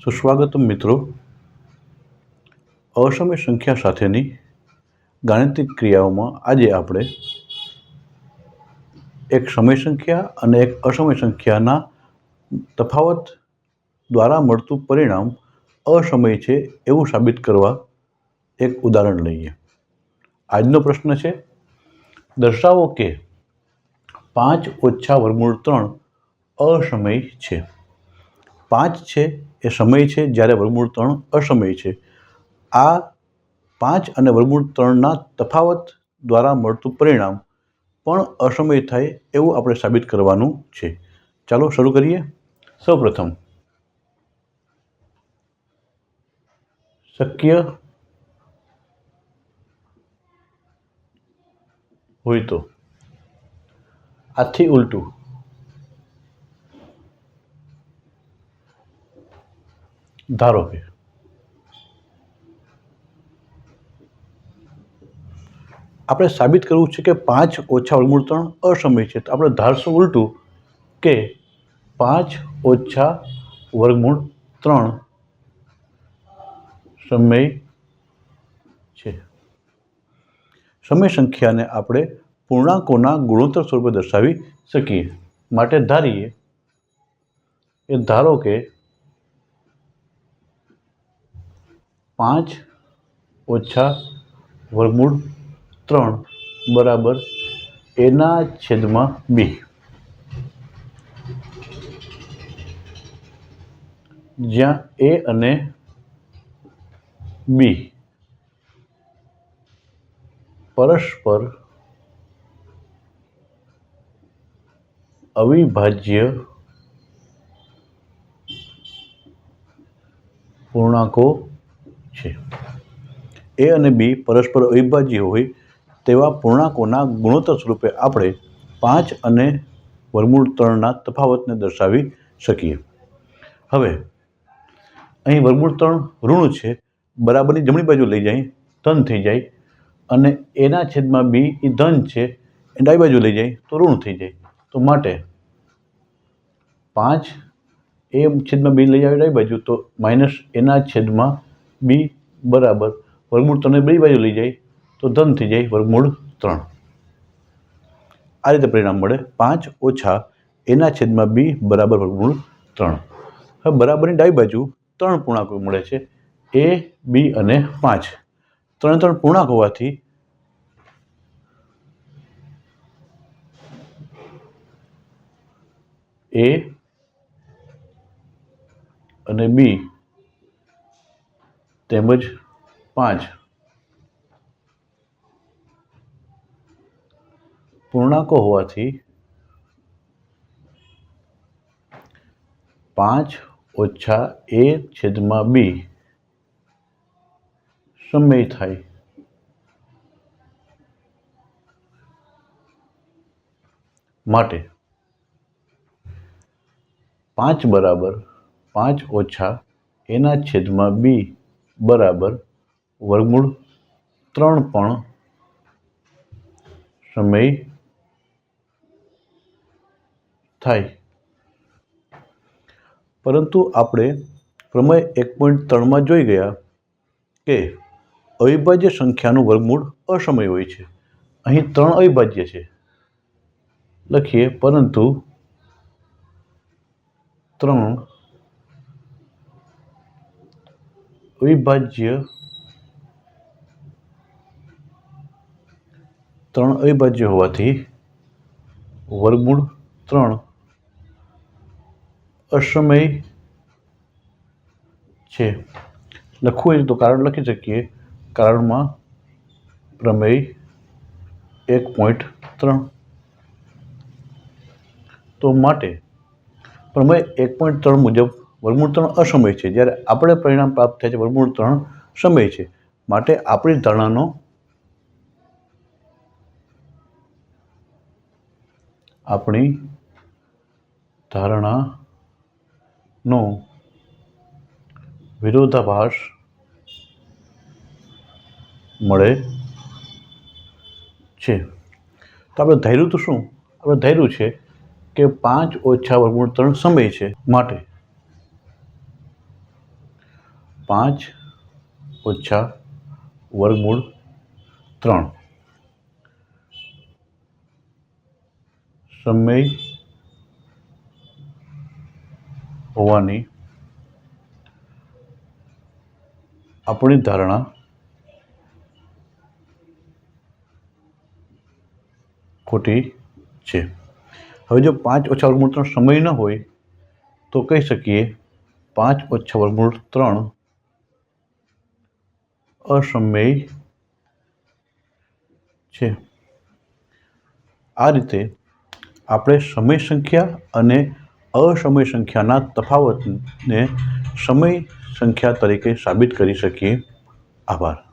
સુસ્વાગતમ મિત્રો. અસમય સંખ્યા સાથેની ગાણિતિક ક્રિયાઓમાં આજે આપણે એક સમય સંખ્યા અને એક અસમય સંખ્યાના તફાવત દ્વારા મળતું પરિણામ અસમય છે એવું સાબિત કરવા એક ઉદાહરણ લઈએ. આજનો પ્રશ્ન છે, દર્શાવો કે 5 ઓછા વર્ગમૂળ 3 અસમય છે. 5 છે એ સમય છે જ્યારે વર્ગમૂળ 3 અસમય છે. આ 5 અને વર્ગમૂળ 3ના તફાવત દ્વારા મળતું પરિણામ પણ અસમય થાય એવું આપણે સાબિત કરવાનું છે. ચાલો શરૂ કરીએ. સૌપ્રથમ શક્ય હોય તો આથી ઉલટું ધારો કે આપણે સાબિત કરવું છે કે 5 ઓછા વર્ગમૂળ 3 અસમય છે. તો આપણે ધારશું ઉલટું કે 5 ઓછા વર્ગમૂળ 3 સમય છે. સમય સંખ્યાને આપણે પૂર્ણાંકોના ગુણોત્તર સ્વરૂપે દર્શાવી શકીએ. માટે ધારીએ એ ધારો કે 5 ઓછા વર્ગમૂળ 3 બરાબર a/b, જ્યાં a અને b પરસ્પર અવિભાજ્ય પૂર્ણાંકો છે. a અને b પરસ્પર અવિભાજ્ય હોય તેવા પૂર્ણાંકોના ગુણોત્તર સ્વરૂપે આપણે 5 અને વર્ગમૂળ 3ના તફાવતને દર્શાવી શકીએ. હવે અહીં વર્ગમૂળ 3 ઋણ છે, બરાબરની જમણી બાજુ લઈ જાય ધન થઈ જાય, અને a/b એ ધન છે એ ડાબી બાજુ લઈ જાય તો ઋણ થઈ જાય. તો માટે 5 a/b લઈ આવે ડાબી બાજુ તો -a/b બરાબર વર્ગમૂળ 3 બે બાજુ લઈ જાય તો ધન થઈ જાય વર્ગમૂળ 3. આ રીતે પરિણામ મળે 5 ઓછા a/b બરાબર વર્ગમૂળ 3. હવે બરાબરની ડાબી બાજુ 3 પૂર્ણાંકો મળે છે, a, b અને 5. 3 પૂર્ણાંક હોવાથી a અને b તેમજ 5 પૂર્ણાંકો હોવાથી 5 ઓછા a/b સમય થાય. માટે 5 બરાબર 5 ઓછા a/b બરાબર વર્ગમૂળ 3 પણ સમય થાય. પરંતુ આપણે પ્રમેય 1.3માં જોઈ ગયા કે અવિભાજ્ય સંખ્યાનું વર્ગમૂળ અસમય હોય છે. અહીં 3 અવિભાજ્ય છે લખીએ, પરંતુ 3 અવિભાજ્ય હોવાથી વર્ગમૂળ 3 અસમય છે. લખવું હોય તો કારણ લખી શકીએ. કારણમાં પ્રમેય 1.3. તો માટે પ્રમેય 1.3 મુજબ વર્ગમૂળ 3 અસમય છે, જ્યારે આપણે પરિણામ પ્રાપ્ત થાય છે વર્ગમૂળ 3 સમય છે. માટે આપણી ધારણાનો વિરોધાભાસ મળે છે. તો આપણે ધાર્યું તો શું? આપણે ધાર્યું છે કે 5 ઓછા વર્ગમૂળ 3 સમય છે. માટે 5 ઓછા વર્ગમૂળ 3 સમય હોવાની આપણી ધારણા ખોટી છે. હવે જો 5 ઓછા વર્ગમૂળ 3 સમય ન હોય તો કહી શકીએ 5 ઓછા વર્ગમૂળ 3 અસમય છે. આ રીતે આપણે સમય સંખ્યા અને અસમય સંખ્યાના તફાવતને સમય સંખ્યા તરીકે સાબિત કરી શકીએ. આભાર.